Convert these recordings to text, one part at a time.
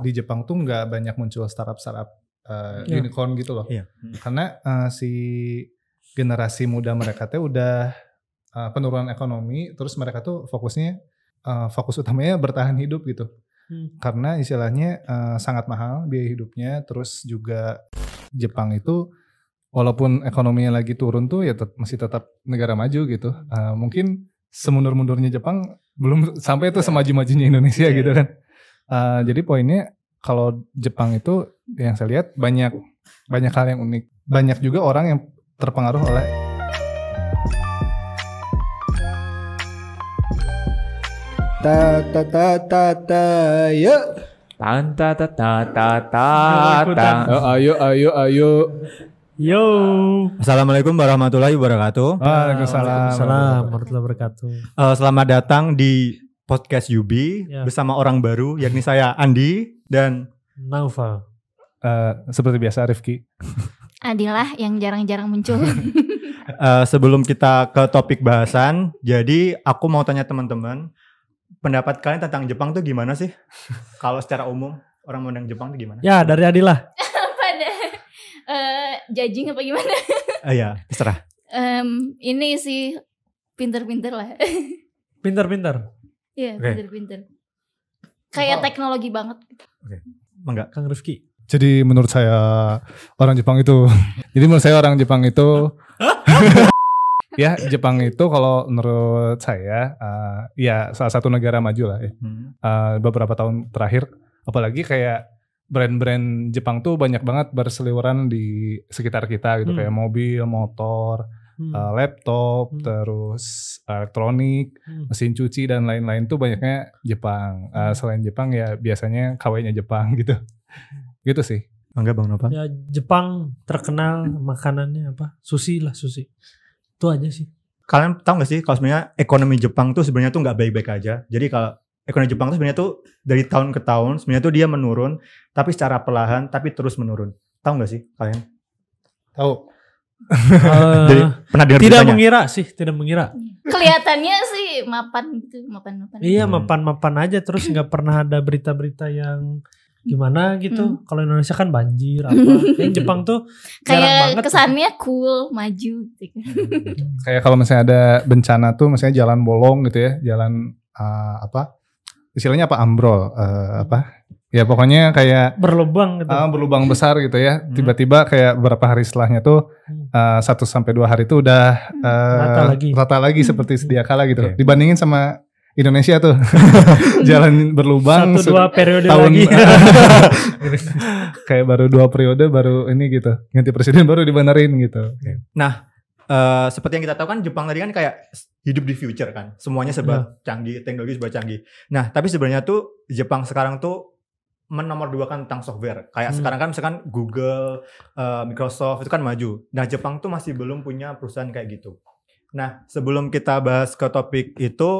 di Jepang tuh nggak banyak muncul startup unicorn gitu loh. Iya. Karena si generasi muda mereka tuh udah penurunan ekonomi, terus mereka tuh fokus utamanya bertahan hidup gitu. Karena istilahnya sangat mahal biaya hidupnya, terus juga Jepang itu walaupun ekonominya lagi turun tuh ya masih tetap negara maju gitu. Mungkin semundur-mundurnya Jepang belum sampai tuh semaju-majunya Indonesia gitu kan. Jadi poinnya kalau Jepang itu yang saya lihat banyak hal yang unik. Banyak juga orang yang terpengaruh oleh yuk. Ayo. Yo. Assalamualaikum warahmatullahi wabarakatuh. Waalaikumsalam warahmatullahi wabarakatuh. Selamat datang di podcast Yubi bersama orang baru, yakni saya Andi dan Naufal. Seperti biasa Rifki. Adilah yang jarang-jarang muncul. Sebelum kita ke topik bahasan, jadi aku mau tanya teman-teman, pendapat kalian tentang Jepang tuh gimana sih? Kalau secara umum orang memandang Jepang tuh gimana? Ya dari Adilah. Pada judging apa gimana? Iya, terserah. Ini sih pinter-pinter lah. Pinter-pinter. Iya, Oke. pinter-pinter. Kayak teknologi banget. Oke. Mangga. Kang Rifki. Jadi menurut saya orang Jepang itu ya Jepang itu kalau menurut saya ya salah satu negara maju lah ya. Beberapa tahun terakhir apalagi kayak brand-brand Jepang tuh banyak banget berseliweran di sekitar kita gitu, kayak mobil, motor, laptop, terus elektronik, mesin cuci dan lain-lain tuh banyaknya Jepang. Selain Jepang ya biasanya KW-nya Jepang gitu. Gitu sih. Mangga Bang Nova. Ya Jepang terkenal makanannya apa? Sushi. Itu aja sih. Kalian tahu gak sih kalau sebenarnya ekonomi Jepang tuh sebenarnya tuh nggak baik-baik aja. Jadi kalau ekonomi Jepang tuh sebenarnya tuh dari tahun ke tahun sebenarnya tuh dia menurun, tapi secara perlahan tapi terus menurun. Tahu gak sih kalian? Tahu. Jadi pernah dengar Tidak beritanya? mengira. Kelihatannya sih mapan gitu, mapan. Iya mapan aja, terus nggak pernah ada berita-berita yang gimana gitu. Kalau Indonesia kan banjir apa. Yang Jepang tuh jarang Kayak banget. kesannya cool, maju gitu. Kayak kalau misalnya ada bencana tuh misalnya jalan bolong gitu ya, jalan istilahnya apa, ambrol, ya pokoknya kayak berlubang gitu. berlubang besar gitu ya. Tiba-tiba kayak beberapa hari setelahnya tuh 1-2 hari tuh udah rata lagi seperti sedia kala gitu. Dibandingin sama Indonesia tuh jalan berlubang 1-2 periode tahun lagi. kayak baru 2 periode baru ini gitu, ganti presiden baru dibenerin gitu. Nah, seperti yang kita tahu kan Jepang tadi kan kayak hidup di future kan, semuanya serba canggih, teknologi serba canggih. Nah, tapi sebenarnya tuh Jepang sekarang tuh menomorduakan tentang software. Kayak sekarang kan misalkan Google, Microsoft itu kan maju. Nah, Jepang tuh masih belum punya perusahaan kayak gitu. Nah, sebelum kita bahas ke topik itu,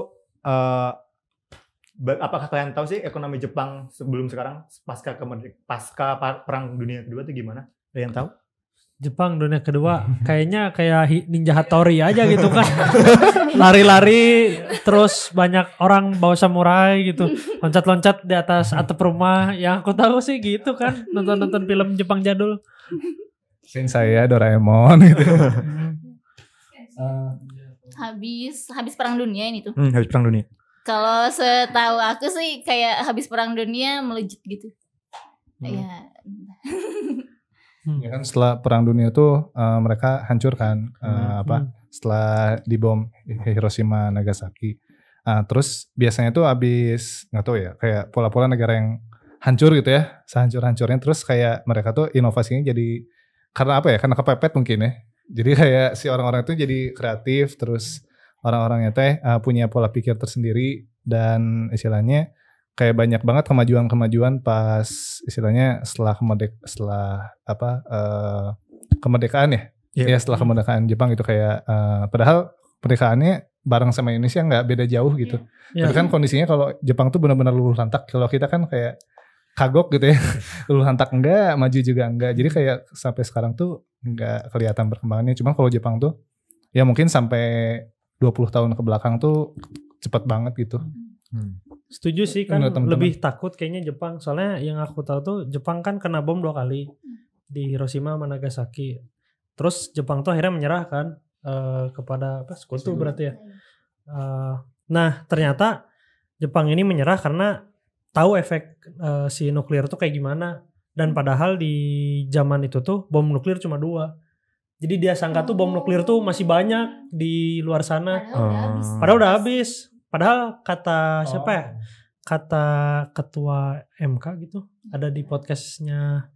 apakah kalian tahu sih ekonomi Jepang sebelum sekarang pasca perang dunia kedua itu gimana? Ada yang tahu? Jepang dunia kedua kayaknya kayak Ninja Hattori aja gitu kan. Lari-lari terus banyak orang bawa samurai gitu, loncat-loncat di atas atap rumah. Yang aku tahu sih gitu kan, nonton film Jepang jadul. Sin saya Doraemon gitu. Habis perang dunia ini tuh. Habis perang dunia. Kalau setahu aku sih kayak habis perang dunia melejit gitu. Ya. Ya kan setelah perang dunia tuh mereka hancur kan, setelah dibom Hiroshima Nagasaki. Terus biasanya tuh abis nggak tahu ya, kayak pola-pola negara yang hancur gitu ya, sehancur-hancurnya, terus kayak mereka tuh inovasinya jadi karena apa ya, karena kepepet mungkin ya. Jadi kayak si orang-orang itu jadi kreatif, terus orang-orangnya teh punya pola pikir tersendiri dan istilahnya kayak banyak banget kemajuan pas istilahnya setelah kemerdekaan ya. Ya setelah kemerdekaan Jepang gitu kayak padahal pernikahannya bareng sama Indonesia nggak beda jauh gitu. Tapi kan kondisinya kalau Jepang tuh benar-benar luluh lantak. Kalau kita kan kayak kagok gitu ya. Luluh lantak enggak, maju juga enggak. Jadi kayak sampai sekarang tuh enggak kelihatan perkembangannya. Cuman kalau Jepang tuh ya mungkin sampai 20 tahun ke belakang tuh cepat banget gitu. Setuju sih kan, Menurut teman-teman. lebih takut kayaknya Jepang. Soalnya yang aku tahu tuh Jepang kan kena bom 2 kali di Hiroshima sama Nagasaki. Terus Jepang tuh akhirnya menyerah kan kepada Sekutu berarti ya. Nah ternyata Jepang ini menyerah karena tahu efek si nuklir tuh kayak gimana. Dan padahal di zaman itu tuh bom nuklir cuma 2. Jadi dia sangka tuh bom nuklir tuh masih banyak di luar sana. Padahal udah habis. Padahal kata siapa ya? Kata ketua MK gitu. Ada di podcastnya.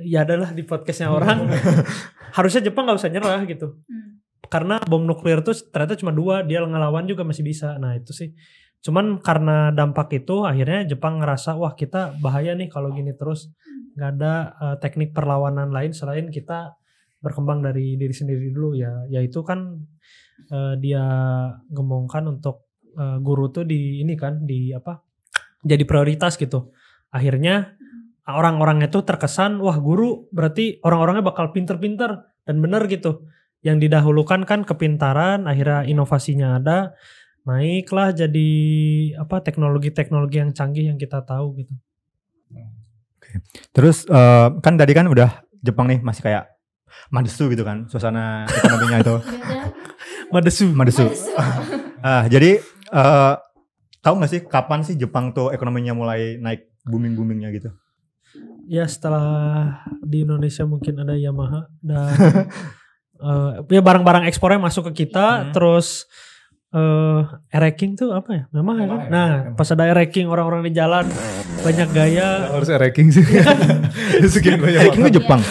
Ya adalah di podcastnya orang. Harusnya Jepang gak usah nyerah gitu. Karena bom nuklir tuh ternyata cuma 2. Dia ngelawan juga masih bisa. Nah itu sih. Cuman karena dampak itu akhirnya Jepang ngerasa wah kita bahaya nih kalau gini terus. Gak ada teknik perlawanan lain selain kita berkembang dari diri sendiri dulu ya. Yaitu kan dia gemongkan untuk guru tuh jadi prioritas gitu. Akhirnya orang-orangnya tuh terkesan wah guru berarti orang-orangnya bakal pinter-pinter dan bener gitu. Yang didahulukan kan kepintaran, akhirnya inovasinya ada, naiklah jadi teknologi-teknologi yang canggih yang kita tahu gitu. Terus kan tadi kan udah Jepang nih masih kayak madesu gitu kan suasana ekonominya itu. Madesu. Jadi tahu nggak sih kapan sih Jepang tuh ekonominya mulai naik boomingnya gitu? Ya setelah di Indonesia mungkin ada Yamaha dan ya barang-barang ekspornya masuk ke kita, terus Ereking tuh apa ya? Yamaha kan? Nah pas ada Ereking orang-orang di jalan banyak gaya. Harus Ereking sih. Sekian banyak. Ereking itu Jepang.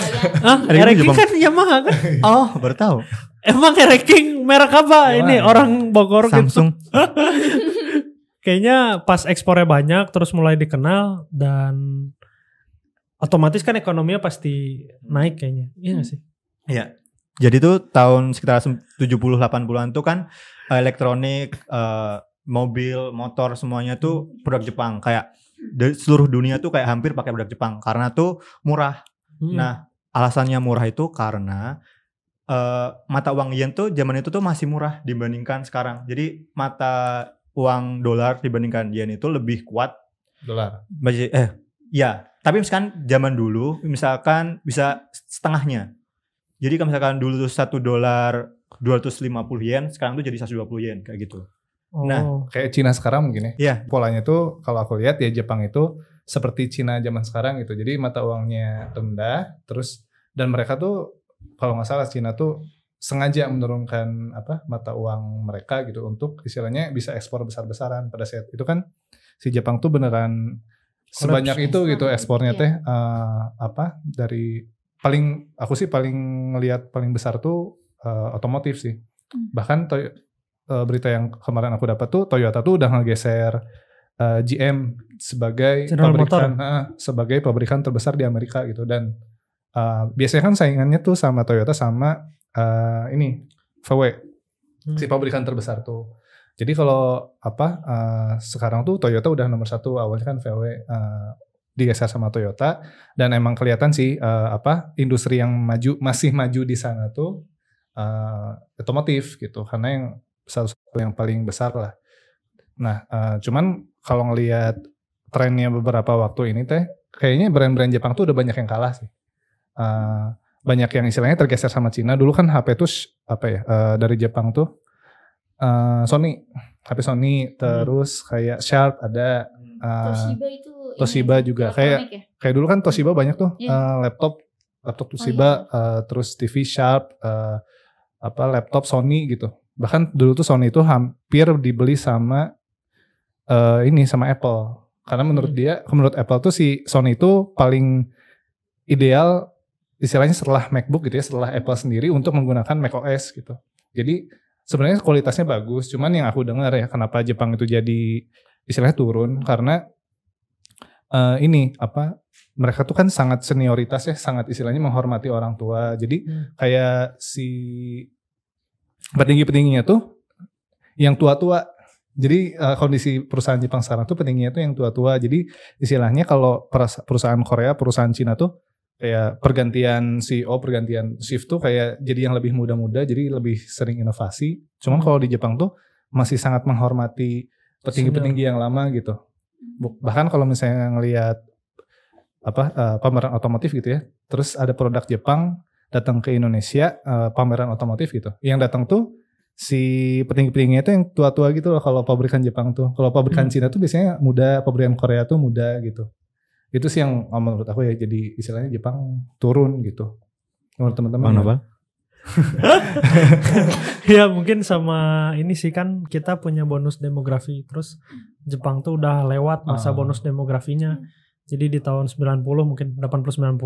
Ereking kan Yamaha kan? Oh baru tahu. Emang Ereking merek apa? Ini orang Bogor Samsung. Gitu. Kayaknya pas ekspornya banyak terus mulai dikenal dan otomatis kan ekonominya pasti naik kayaknya. Iya gak sih? Iya. Jadi tuh tahun sekitar 70-80an tuh kan elektronik, mobil, motor semuanya tuh produk Jepang. Kayak dari seluruh dunia tuh kayak hampir pakai produk Jepang karena tuh murah. Nah, alasannya murah itu karena mata uang yen tuh zaman itu tuh masih murah dibandingkan sekarang. Jadi mata uang dolar dibandingkan yen itu lebih kuat. Dolar. Ya, tapi misalkan zaman dulu misalkan bisa setengahnya. Jadi kalau misalkan dulu tuh $1 250 yen, sekarang tuh jadi 120 yen kayak gitu. Nah, kayak Cina sekarang mungkin ya. Iya. Polanya tuh kalau aku lihat ya Jepang itu seperti Cina zaman sekarang gitu. Jadi mata uangnya rendah, terus dan mereka tuh kalau nggak salah Cina tuh sengaja menurunkan mata uang mereka gitu untuk istilahnya bisa ekspor besar-besaran. Pada saat itu kan si Jepang tuh beneran sebanyak itu gitu ekspornya teh dari aku sih paling ngelihat paling besar tuh otomotif sih. Bahkan berita yang kemarin aku dapat tuh Toyota tuh udah ngegeser GM sebagai pabrikan terbesar di Amerika gitu. Dan biasanya kan saingannya tuh sama Toyota sama VW, si pabrikan terbesar tuh. Jadi kalau sekarang tuh Toyota udah nomor 1, awalnya kan VW digeser sama Toyota, dan emang kelihatan sih industri yang masih maju di sana tuh otomotif gitu, karena yang salah satu yang paling besar lah. Nah, cuman kalau ngelihat trennya beberapa waktu ini teh, kayaknya brand-brand Jepang tuh udah banyak yang kalah sih. Banyak yang istilahnya tergeser sama Cina. Dulu kan HP tuh dari Jepang tuh Sony, HP Sony, terus kayak Sharp ada, Toshiba juga kayak dulu kan Toshiba banyak tuh laptop Toshiba, terus TV Sharp, laptop Sony gitu. Bahkan dulu tuh Sony itu hampir dibeli sama sama Apple. Karena menurut Apple tuh si Sony itu paling ideal istilahnya setelah MacBook gitu ya, setelah Apple sendiri untuk menggunakan macOS gitu. Jadi sebenarnya kualitasnya bagus, cuman yang aku dengar ya kenapa Jepang itu jadi istilahnya turun karena mereka tuh kan sangat senioritas ya, sangat istilahnya menghormati orang tua. Jadi kayak si petinggi-petingginya tuh yang tua-tua. Jadi kondisi perusahaan Jepang sekarang tuh petingginya tuh yang tua-tua. Jadi istilahnya kalau perusahaan Korea, perusahaan Cina tuh kayak pergantian CEO, pergantian shift tuh kayak jadi yang lebih muda-muda, jadi lebih sering inovasi. Cuman kalau di Jepang tuh masih sangat menghormati petinggi-petinggi yang lama gitu. Bahkan kalau misalnya ngelihat pameran otomotif gitu ya, terus ada produk Jepang datang ke Indonesia, pameran otomotif gitu, yang datang tuh si petinggi-petingginya itu yang tua-tua gitu loh. Kalau pabrikan Jepang tuh, kalau pabrikan Cina tuh biasanya muda, pabrikan Korea tuh muda gitu. Itu sih yang menurut aku ya, jadi istilahnya Jepang turun gitu. Menurut teman-teman. Ya mungkin sama ini sih, kan kita punya bonus demografi, terus Jepang tuh udah lewat masa bonus demografinya. Jadi di tahun 90 mungkin 80-90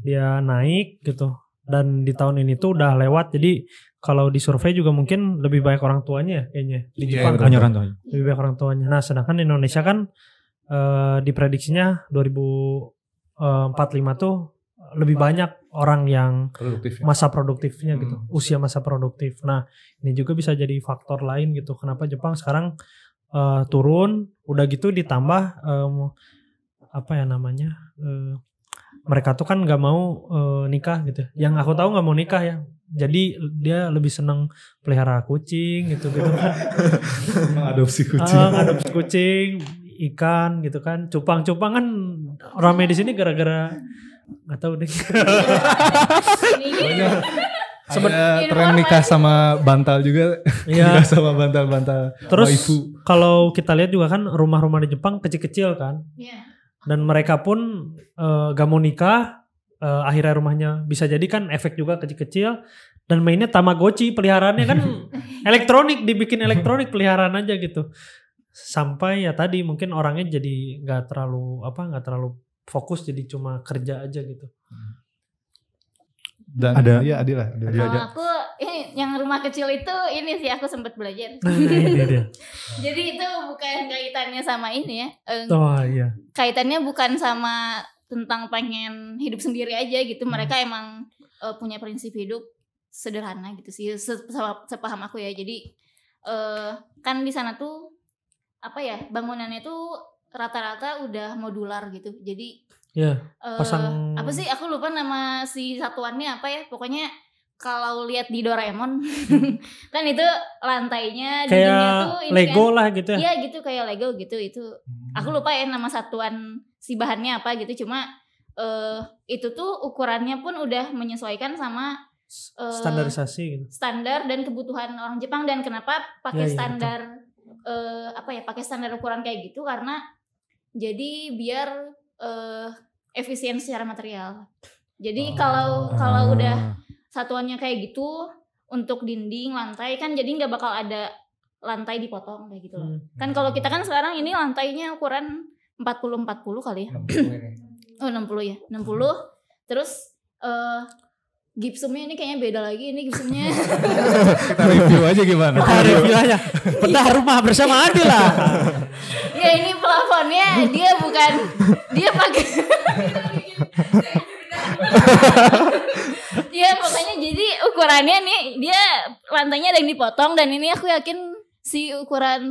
dia naik gitu. Dan di tahun ini tuh udah lewat. Jadi kalau di survei juga mungkin lebih banyak orang tuanya kayaknya. Di Jepang kan lebih banyak orang tuanya. Nah sedangkan di Indonesia kan diprediksinya 2045 tuh lebih banyak orang yang produktif, masa produktifnya gitu. Usia masa produktif. Nah ini juga bisa jadi faktor lain gitu. Kenapa Jepang sekarang turun. Udah gitu ditambah mereka tuh kan nggak mau nikah gitu. Yang aku tahu nggak mau nikah ya. Jadi dia lebih seneng pelihara kucing gitu kan. Mengadopsi kucing. Adopsi kucing, ikan gitu kan. Cupang kan rame di sini gara-gara nggak tahu deh. Ada tren nikah sama bantal juga. Iya. Nikah sama bantal-bantal. Terus kalau kita lihat juga kan rumah-rumah di Jepang kecil-kecil kan. Iya. Dan mereka pun gak mau nikah, akhirnya rumahnya bisa jadi kan efek juga kecil-kecil. Dan mainnya Tamagotchi, peliharaannya kan elektronik, dibikin elektronik peliharaan aja gitu. Sampai ya tadi mungkin orangnya jadi gak terlalu fokus, jadi cuma kerja aja gitu. Dan ada Adila. Kalau aku ini yang rumah kecil itu ini sih aku sempat belajar. Ini dia. Jadi itu bukan kaitannya sama ini ya. Oh iya. Kaitannya bukan sama tentang pengen hidup sendiri aja gitu. Mereka emang punya prinsip hidup sederhana gitu sih. Sepaham aku ya. Jadi kan di sana tuh bangunannya tuh rata-rata udah modular gitu. Jadi pasang apa sih, aku lupa nama si satuannya apa ya, pokoknya kalau lihat di Doraemon kan itu lantainya dindingnya tuh ini Lego kan, lah gitu ya. Iya gitu, kayak Lego gitu. Itu aku lupa ya nama satuan si bahannya apa gitu, cuma itu tuh ukurannya pun udah menyesuaikan sama standarisasi gitu. Standar dan kebutuhan orang Jepang. Dan kenapa pakai standar pakai standar ukuran kayak gitu, karena jadi biar efisien secara material. Jadi kalau udah satuannya kayak gitu untuk dinding, lantai kan jadi nggak bakal ada lantai dipotong kayak gitu loh. Kan kalau kita kan sekarang ini lantainya ukuran 40 kali ya. 60 ya. 60. Terus gipsumnya ini kayaknya beda lagi. Ini gipsumnya kita review aja gimana? Kita review aja. Bedah rumah bersama Adila. Ya ini plafonnya dia pakai ya pokoknya jadi ukurannya nih dia lantainya ada yang dipotong, dan ini aku yakin si ukuran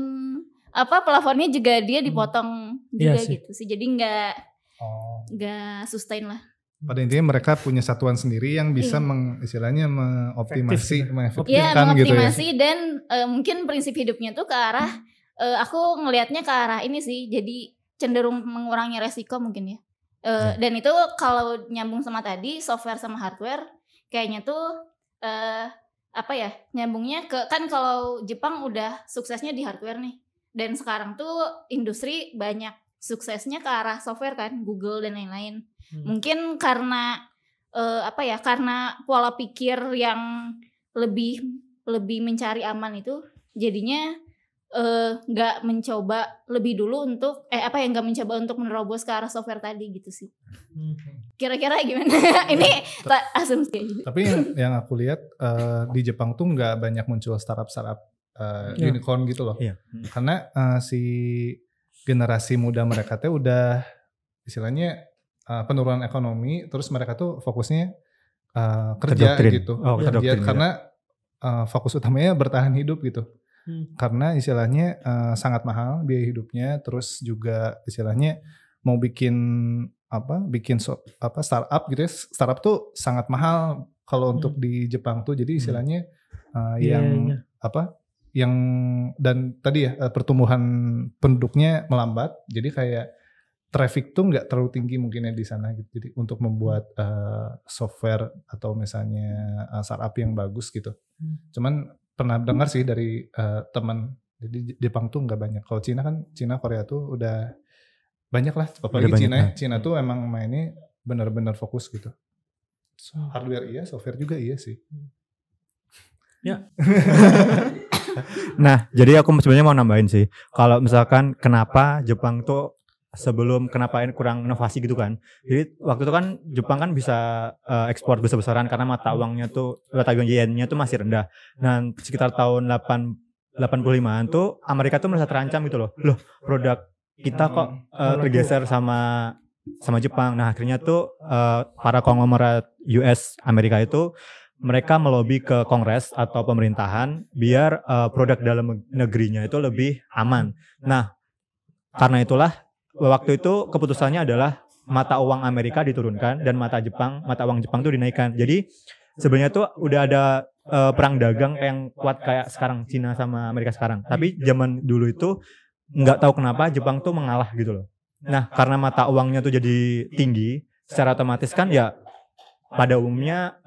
plafonnya juga dia dipotong juga gitu sih. Jadi nggak sustain lah. Pada intinya mereka punya satuan sendiri yang bisa istilahnya mengefektifkan gitu ya. Mengoptimasi dan mungkin prinsip hidupnya tuh ke arah aku ngelihatnya ke arah ini sih. Jadi cenderung mengurangi resiko mungkin ya. Dan itu kalau nyambung sama tadi software sama hardware kayaknya tuh nyambungnya ke, kan kalau Jepang udah suksesnya di hardware nih, dan sekarang tuh industri banyak suksesnya ke arah software kan, Google dan lain-lain. Mungkin karena karena pola pikir yang lebih mencari aman itu, jadinya nggak mencoba lebih dulu untuk nggak mencoba untuk menerobos ke arah software tadi gitu sih. Kira-kira gimana? Ini asumsi aja. Tapi yang aku lihat di Jepang tuh nggak banyak muncul startup unicorn gitu loh. Iya. Karena si generasi muda mereka tuh udah istilahnya penurunan ekonomi, terus mereka tuh fokusnya kerja gitu. Kerja karena fokus utamanya bertahan hidup gitu. Karena istilahnya sangat mahal biaya hidupnya, terus juga istilahnya mau bikin startup gitu ya. Startup tuh sangat mahal kalau untuk di Jepang tuh. Jadi istilahnya yang dan tadi ya pertumbuhan penduduknya melambat, jadi kayak traffic tuh nggak terlalu tinggi mungkinnya di sana gitu. Jadi untuk membuat software atau misalnya startup yang bagus gitu. Cuman pernah dengar sih dari teman, jadi Jepang tuh nggak banyak. Kalau Cina Korea tuh udah banyak lah. Apalagi Cina tuh emang mainnya benar-benar fokus gitu. Hardware iya, software juga iya sih. Ya. Nah, jadi aku sebenarnya mau nambahin sih. Kalau misalkan kenapa Jepang tuh sebelum kenapa kurang inovasi gitu kan. Jadi waktu itu kan Jepang kan bisa ekspor besar-besaran karena mata uang yen-nya tuh masih rendah. Nah, sekitar tahun 85-an tuh Amerika tuh merasa terancam gitu loh. Loh, produk kita kok tergeser sama Jepang. Nah, akhirnya tuh para konglomerat US Amerika itu mereka melobi ke Kongres atau pemerintahan biar produk dalam negerinya itu lebih aman. Nah, karena itulah waktu itu keputusannya adalah mata uang Amerika diturunkan dan mata uang Jepang itu dinaikkan. Jadi sebenarnya tuh udah ada perang dagang yang kuat kayak sekarang Cina sama Amerika sekarang. Tapi zaman dulu itu nggak tahu kenapa Jepang tuh mengalah gitu loh. Nah, karena mata uangnya tuh jadi tinggi, secara otomatis kan ya pada umumnya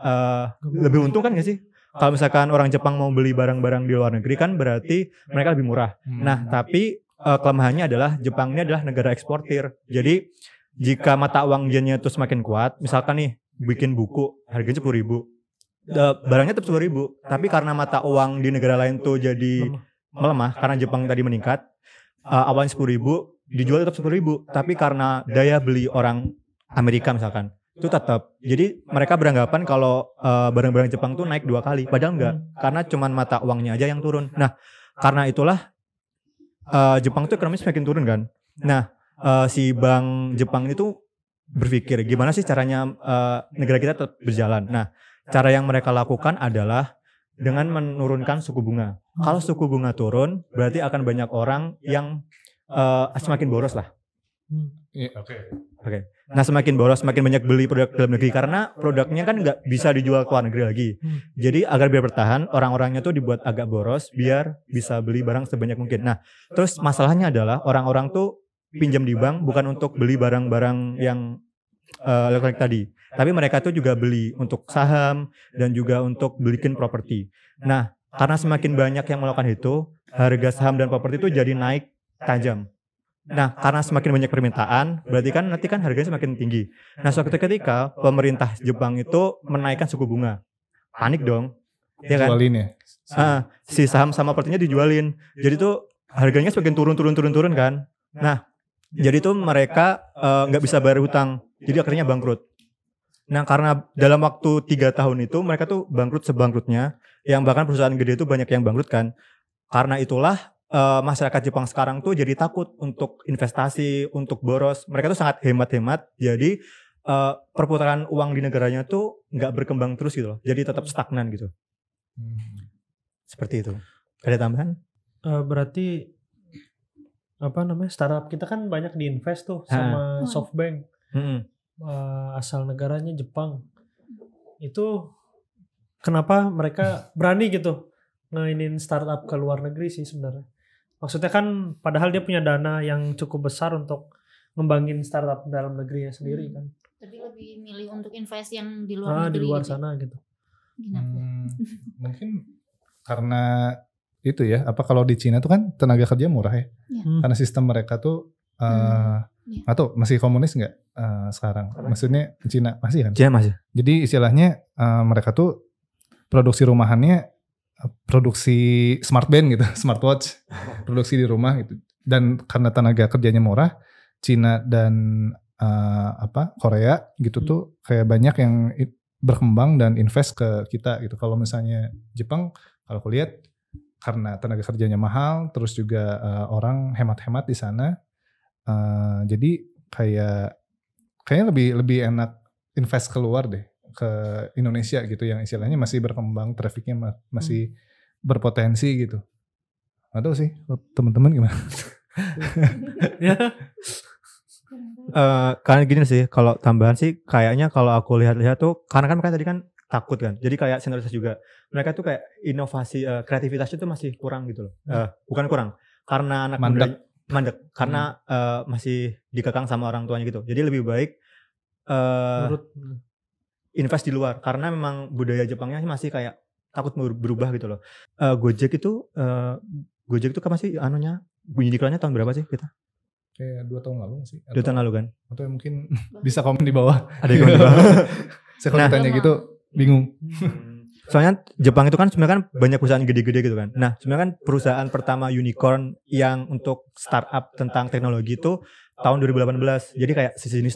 lebih untung kan nggak sih? Kalau misalkan orang Jepang mau beli barang-barang di luar negeri kan berarti mereka lebih murah. Nah, tapi kelemahannya adalah Jepang ini adalah negara eksportir. Jadi jika mata uang yennya itu semakin kuat, misalkan nih bikin buku harganya 10.000, barangnya tetap 10.000. Tapi karena mata uang di negara lain tuh jadi melemah karena Jepang tadi meningkat, awalnya 10.000 dijual tetap 10.000. Tapi karena daya beli orang Amerika misalkan itu tetap. Jadi mereka beranggapan kalau barang-barang Jepang tuh naik 2 kali, padahal enggak, karena cuman mata uangnya aja yang turun. Nah, karena itulah Jepang tuh ekonomi semakin turun kan. Nah, si bank Jepang itu berpikir gimana sih caranya negara kita tetap berjalan. Nah, cara yang mereka lakukan adalah dengan menurunkan suku bunga. Kalau suku bunga turun, berarti akan banyak orang yang semakin boros lah. Oke. Nah, semakin boros, semakin banyak beli produk dalam negeri karena produknya kan nggak bisa dijual ke luar negeri lagi. Jadi agar biar bertahan, orang-orangnya tuh dibuat agak boros biar bisa beli barang sebanyak mungkin. Nah, terus masalahnya adalah orang-orang tuh pinjam di bank bukan untuk beli barang-barang yang elektronik tadi, tapi mereka tuh juga beli untuk saham dan juga untuk belikin properti. Nah, karena semakin banyak yang melakukan itu, harga saham dan properti itu jadi naik tajam. Nah, karena semakin banyak permintaan, berarti kan nanti kan harganya semakin tinggi. Nah, suatu ketika pemerintah Jepang itu menaikkan suku bunga, panik dong, ya kan? Jualin ya. Si saham sama propertinya dijualin, jadi tuh harganya semakin turun kan. Nah, jadi tuh mereka nggak bisa bayar hutang, jadi akhirnya bangkrut. Nah, karena dalam waktu 3 tahun itu mereka tuh bangkrut sebangkrutnya, yang bahkan perusahaan gede itu banyak yang bangkrut kan. Karena itulah masyarakat Jepang sekarang tuh jadi takut untuk investasi, untuk boros. Mereka tuh sangat hemat-hemat. Jadi perputaran uang di negaranya tuh nggak berkembang terus gitu loh. Jadi tetap stagnan gitu. Seperti itu. Ada tambahan? Berarti startup kita kan banyak diinvest tuh sama SoftBank. Asal negaranya Jepang. Itu kenapa mereka berani gitu ngainin startup ke luar negeri sih sebenarnya? Maksudnya kan padahal dia punya dana yang cukup besar untuk ngembangin startup dalam negerinya sendiri kan. Tapi lebih milih untuk invest yang di luar negeri. Di luar gitu. sana gitu. Mungkin karena itu ya, kalau di Cina tuh kan tenaga kerja murah ya. Karena sistem mereka tuh atau masih komunis nggak sekarang? Maksudnya Cina masih kan? Cina masih. Jadi istilahnya mereka tuh produksi rumahannya produksi smartband gitu, smartwatch, produksi di rumah gitu. Dan karena tenaga kerjanya murah, Cina dan Korea gitu tuh kayak banyak yang berkembang dan invest ke kita gitu. Kalau misalnya Jepang, kalau aku lihat karena tenaga kerjanya mahal, terus juga orang hemat-hemat di sana, jadi kayaknya lebih enak invest keluar deh, ke Indonesia gitu yang istilahnya masih berkembang, trafficnya masih berpotensi gitu. Nggak tahu sih teman-teman gimana? Karena gini sih, kalau tambahan sih kayaknya kalau aku lihat-lihat tuh, karena kan mereka tadi kan takut kan. Jadi kayak senioritas juga. Mereka tuh kayak inovasi kreativitasnya tuh masih kurang gitu loh. Bukan kurang. Karena anak mandek karena masih dikekang sama orang tuanya gitu. Jadi lebih baik invest di luar karena memang budaya Jepangnya masih kayak takut berubah gitu loh. Gojek itu kapan sih anunya bunyi diklanya tahun berapa sih kita? Kayak 2 tahun lalu sih. 2 tahun lalu kan? Atau mungkin bisa komen di bawah. Ada yang komen di bawah. Saya kalau ditanya gitu bingung. Soalnya Jepang itu kan sebenarnya kan banyak perusahaan gede-gede gitu kan. Nah sebenarnya kan perusahaan pertama unicorn yang untuk startup tentang teknologi itu tahun 2018. Jadi kayak sejenis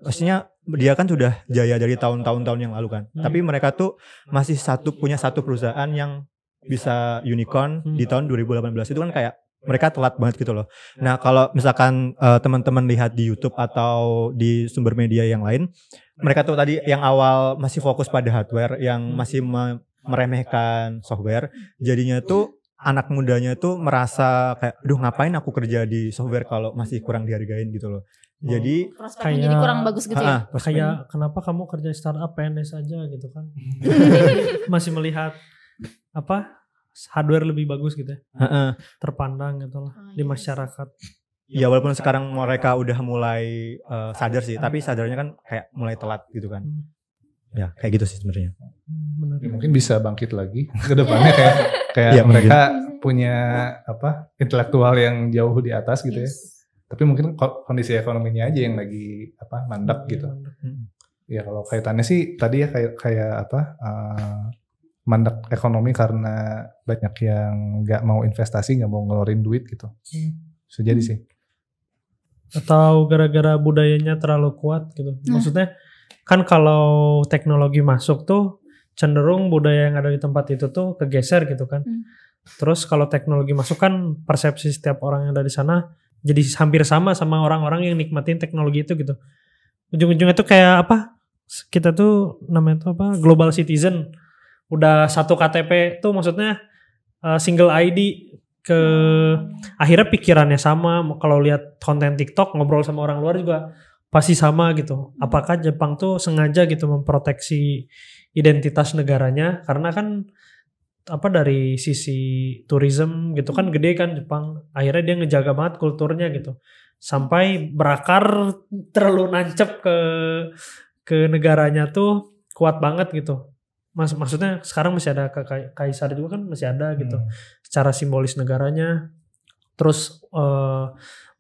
maksudnya dia kan sudah jaya dari tahun-tahun yang lalu kan. Tapi mereka tuh masih punya satu perusahaan yang bisa unicorn di tahun 2018. Itu kan kayak mereka telat banget gitu loh. Nah kalau misalkan teman-teman lihat di YouTube atau di sumber media yang lain, mereka tuh tadi yang awal masih fokus pada hardware, yang masih meremehkan software, jadinya tuh anak mudanya tuh merasa kayak, duh ngapain aku kerja di software kalau masih kurang dihargain gitu loh. Jadi prospeknya jadi kurang bagus gitu ya. Kayak kenapa kamu kerja startup PNS aja gitu kan? Masih melihat hardware lebih bagus gitu ya. Terpandang gitu lah di masyarakat. Ya walaupun sekarang mereka udah mulai sadar sih, tapi sadarnya kan kayak mulai telat gitu kan. Ya kayak gitu sih sebenarnya. Ya, mungkin bisa bangkit lagi ke depannya kayak ya, mereka punya intelektual yang jauh di atas gitu ya. Tapi mungkin kondisi ekonominya aja yang lagi mandek gitu. Ya kalau kaitannya sih tadi ya kayak mandek ekonomi karena banyak yang nggak mau investasi, nggak mau ngeluarin duit gitu. Bisa jadi sih. Atau gara-gara budayanya terlalu kuat gitu. Maksudnya kan kalau teknologi masuk tuh cenderung budaya yang ada di tempat itu tuh kegeser gitu kan. Terus kalau teknologi masuk kan persepsi setiap orang yang ada di sana jadi hampir sama orang-orang yang nikmatin teknologi itu gitu. Ujung-ujungnya tuh kayak kita tuh namanya tuh global citizen. Udah satu KTP tuh maksudnya single ID akhirnya pikirannya sama. Kalau lihat konten TikTok ngobrol sama orang luar juga pasti sama gitu. Apakah Jepang tuh sengaja gitu memproteksi identitas negaranya karena kan dari sisi tourism gitu kan gede kan Jepang. Akhirnya dia ngejaga banget kulturnya gitu. Sampai berakar terlalu nancep ke negaranya tuh kuat banget gitu. Maksudnya sekarang masih ada kaisar juga kan masih ada gitu. Secara simbolis negaranya. Terus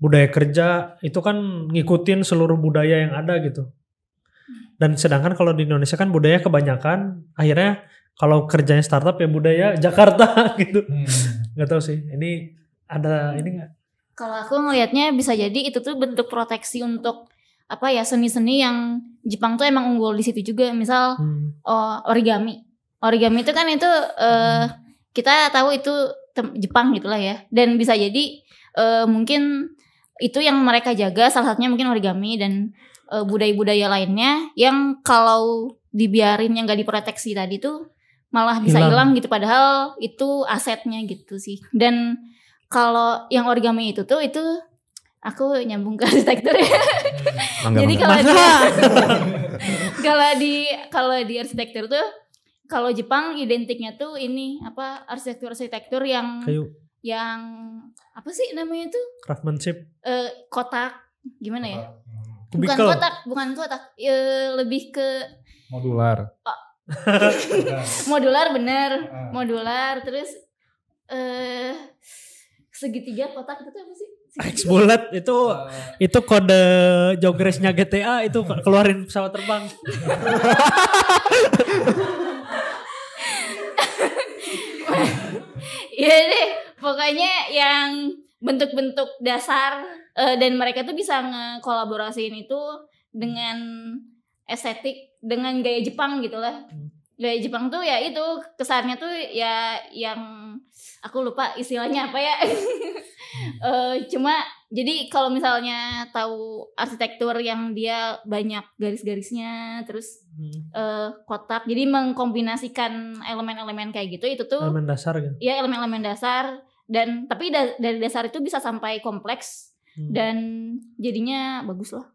budaya kerja itu kan ngikutin seluruh budaya yang ada gitu. Dan sedangkan kalau di Indonesia kan budaya kebanyakan akhirnya kalau kerjanya startup ya budaya Jakarta gitu. Gak tahu sih. Ini ada ini gak? Kalau aku ngelihatnya bisa jadi itu tuh bentuk proteksi untuk seni-seni yang Jepang tuh emang unggul di situ juga. Misal origami. Origami itu kan itu kita tahu itu Jepang gitulah ya. Dan bisa jadi mungkin itu yang mereka jaga, salah satunya mungkin origami dan budaya-budaya lainnya yang kalau dibiarin yang gak diproteksi tadi tuh malah bisa hilang gitu, padahal itu asetnya gitu sih. Dan kalau yang origami itu tuh aku nyambung ke arsitektur ya. Jadi kalau di arsitektur tuh kalau Jepang identiknya tuh ini arsitektur yang kayu. Yang apa sih namanya tuh? Craftsmanship. Kotak gimana ya? Kubikel. Bukan kotak. Lebih ke modular. Modular bener. Modular terus segitiga kotak itu tuh apa sih? X-bullet itu kode jogresnya GTA itu keluarin pesawat terbang. Iya deh, pokoknya yang bentuk-bentuk dasar dan mereka tuh bisa ngekolaborasiin itu dengan estetik, dengan gaya Jepang gitu lah. Gaya Jepang tuh ya itu kesannya tuh ya yang aku lupa istilahnya apa ya. Cuma jadi kalau misalnya tahu arsitektur yang dia banyak garis-garisnya terus kotak, jadi mengkombinasikan elemen-elemen kayak gitu, itu tuh elemen dasar kan? Iya, elemen-elemen dasar, dan tapi dari dasar itu bisa sampai kompleks dan jadinya bagus loh.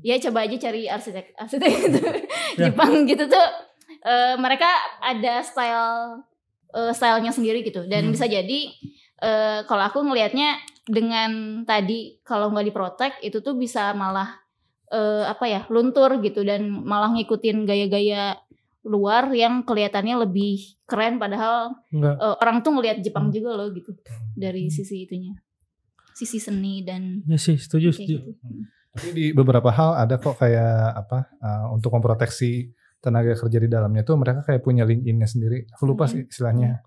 Ya coba aja cari arsitek gitu. Jepang gitu tuh mereka ada stylenya sendiri gitu. Dan bisa jadi kalau aku ngelihatnya dengan tadi kalau nggak diprotek itu tuh bisa malah luntur gitu dan malah ngikutin gaya-gaya luar yang kelihatannya lebih keren padahal orang tuh ngelihat Jepang juga loh gitu dari sisi itunya, sisi seni dan ya sih setuju. Gitu. Tapi di beberapa hal ada kok kayak untuk memproteksi tenaga kerja di dalamnya tuh mereka kayak punya LinkedIn-nya sendiri. Aku lupa sih istilahnya.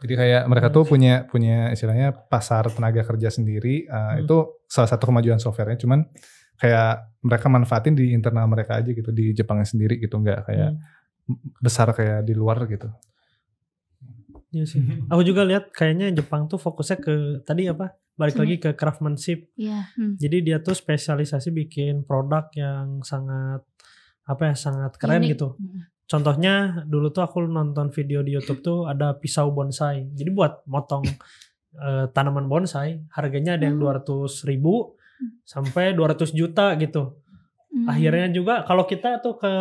Jadi kayak mereka tuh punya istilahnya pasar tenaga kerja sendiri. Itu salah satu kemajuan softwarenya. Cuman kayak mereka manfaatin di internal mereka aja gitu, di Jepangnya sendiri gitu, nggak kayak besar kayak di luar gitu. Iya sih. Aku juga lihat kayaknya Jepang tuh fokusnya ke tadi balik lagi ke craftsmanship. Iya. Jadi dia tuh spesialisasi bikin produk yang sangat sangat keren gitu. Contohnya dulu tuh aku nonton video di YouTube tuh ada pisau bonsai. Jadi buat motong tanaman bonsai harganya ada yang 200.000 sampai 200 juta gitu. Akhirnya juga kalau kita tuh ke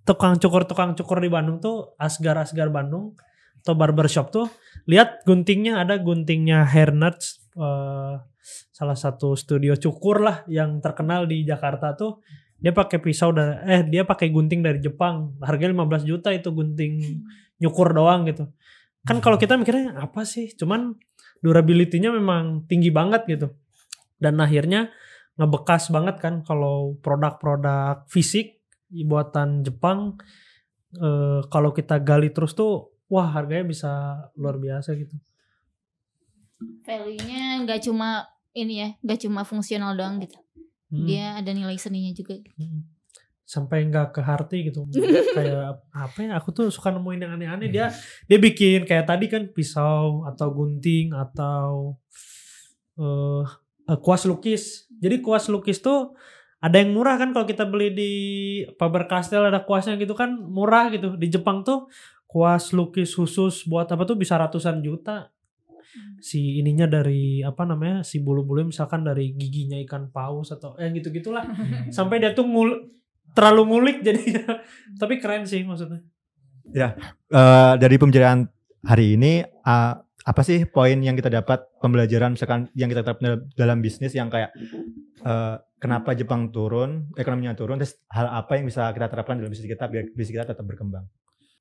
tukang cukur di Bandung tuh Asgar Bandung atau barbershop tuh lihat guntingnya, ada guntingnya Hair Nuts, salah satu studio cukur lah yang terkenal di Jakarta tuh. Dia pakai dia pakai gunting dari Jepang. Harganya 15 juta itu gunting nyukur doang gitu. Kan kalau kita mikirnya apa sih? Cuman durability-nya memang tinggi banget gitu. Dan akhirnya ngebekas banget kan kalau produk-produk fisik buatan Jepang kalau kita gali terus tuh wah harganya bisa luar biasa gitu. Value-nya nggak cuma fungsional doang gitu. Dia ada nilai seninya juga. Sampai nggak ke hati gitu. Kayak aku tuh suka nemuin yang aneh-aneh. Dia bikin kayak tadi kan pisau atau gunting atau kuas lukis. Jadi kuas lukis tuh ada yang murah kan kalau kita beli di Faber-Castell ada kuasnya gitu kan murah gitu. Di Jepang tuh kuas lukis khusus buat tuh bisa ratusan juta. Si ininya dari si bulu-bulu misalkan dari giginya ikan paus atau gitu-gitulah. Sampai dia tuh terlalu ngulik jadinya. Tapi keren sih maksudnya. Ya, dari pembicaraan hari ini apa sih poin yang kita dapat, pembelajaran misalkan yang kita terapkan dalam bisnis yang kayak kenapa Jepang turun, ekonominya turun, terus hal apa yang bisa kita terapkan dalam bisnis kita biar bisnis kita tetap berkembang?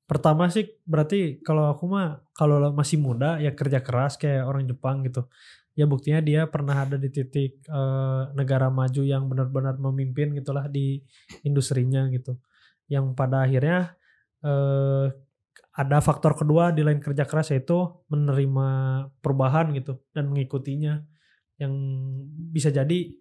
Pertama sih berarti kalau aku kalau masih muda ya kerja keras kayak orang Jepang gitu. Ya buktinya dia pernah ada di titik negara maju yang benar-benar memimpin gitulah di industrinya gitu. Yang pada akhirnya ada faktor kedua di lain kerja keras yaitu menerima perubahan gitu dan mengikutinya. Yang bisa jadi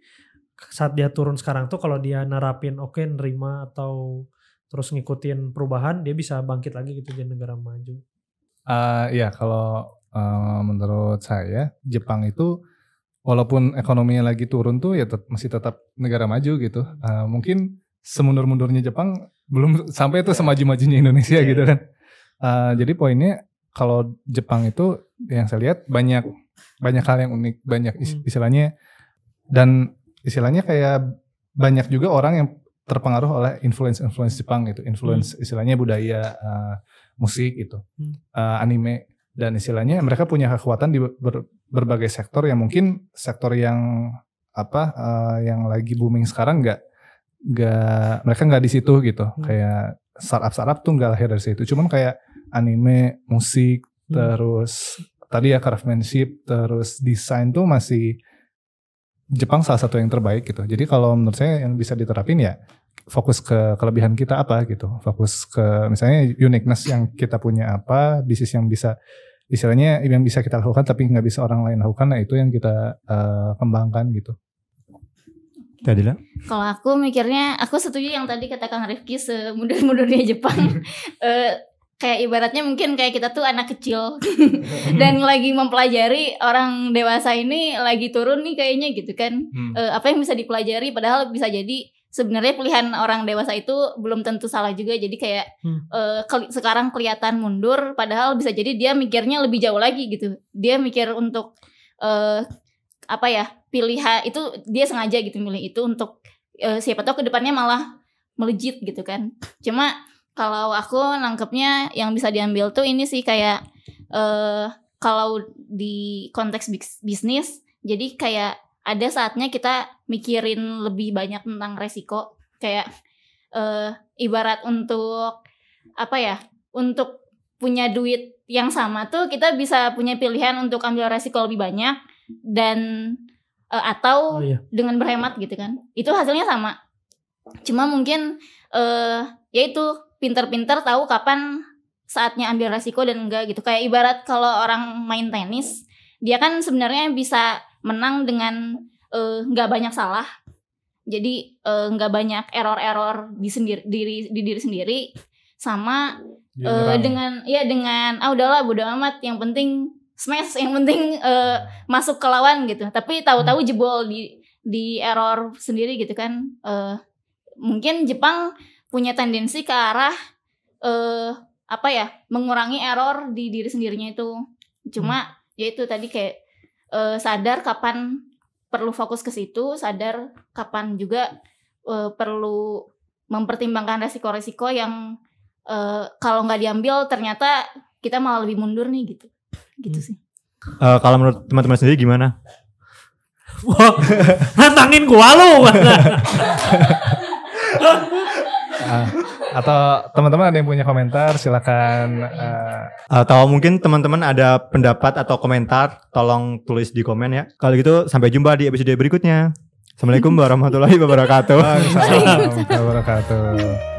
saat dia turun sekarang tuh kalau dia nerapin nerima atau terus ngikutin perubahan, dia bisa bangkit lagi gitu jadi negara maju. Ya kalau menurut saya Jepang itu walaupun ekonominya lagi turun tuh ya masih tetap negara maju gitu. Mungkin semundur-mundurnya Jepang belum sampai tuh semaju-majunya Indonesia gitu kan. Jadi poinnya kalau Jepang itu yang saya lihat banyak hal yang unik, banyak istilahnya, dan istilahnya kayak banyak juga orang yang terpengaruh oleh influence Jepang gitu, istilahnya budaya, musik gitu, anime, dan istilahnya mereka punya kekuatan di berbagai sektor yang mungkin sektor yang yang lagi booming sekarang mereka nggak di situ gitu, kayak startup tuh nggak lahir dari situ, cuman kayak anime, musik, terus tadi ya craftsmanship, terus desain tuh masih Jepang salah satu yang terbaik gitu. Jadi kalau menurut saya yang bisa diterapin ya fokus ke kelebihan kita apa gitu. Fokus ke misalnya uniqueness yang kita punya apa, bisnis yang bisa istilahnya yang bisa kita lakukan tapi nggak bisa orang lain lakukan, nah itu yang kita kembangkan gitu. Kadila? Kalau aku mikirnya, aku setuju yang tadi kata Kang Rifki semundur-mundurnya Jepang. Kayak ibaratnya mungkin kayak kita tuh anak kecil dan lagi mempelajari orang dewasa ini lagi turun nih kayaknya gitu kan. Apa yang bisa dipelajari padahal bisa jadi sebenarnya pilihan orang dewasa itu belum tentu salah juga. Jadi kayak sekarang kelihatan mundur padahal bisa jadi dia mikirnya lebih jauh lagi gitu. Dia mikir untuk pilihan itu dia sengaja gitu milih itu untuk siapa tahu kedepannya malah melejit gitu kan. Cuma kalau aku nangkepnya yang bisa diambil tuh ini sih kayak kalau di konteks bisnis, jadi kayak ada saatnya kita mikirin lebih banyak tentang resiko. Kayak ibarat untuk apa ya, untuk punya duit yang sama tuh kita bisa punya pilihan untuk ambil resiko lebih banyak dan atau dengan berhemat gitu kan. Itu hasilnya sama. Cuma mungkin ya itu pinter-pinter tahu kapan saatnya ambil resiko dan enggak gitu. Kayak ibarat kalau orang main tenis, dia kan sebenarnya bisa menang dengan enggak banyak salah. Jadi enggak banyak error-error di diri sendiri, sama dengan udahlah bodo amat, yang penting smash, yang penting masuk ke lawan gitu. Tapi tahu-tahu jebol di error sendiri gitu kan. Mungkin Jepang punya tendensi ke arah mengurangi error di diri sendirinya itu. Cuma ya itu tadi kayak sadar kapan perlu fokus ke situ, sadar kapan juga perlu mempertimbangkan resiko-resiko yang kalau nggak diambil ternyata kita malah lebih mundur nih gitu sih. Kalau menurut teman-teman sendiri gimana? Wah, nantangin gua lu. Atau teman-teman ada yang punya komentar, silakan. Atau mungkin teman-teman ada pendapat atau komentar, tolong tulis di komen ya. Kalau gitu sampai jumpa di episode berikutnya. Assalamualaikum warahmatullahi wabarakatuh. Waalaikumsalam warahmatullahi wabarakatuh.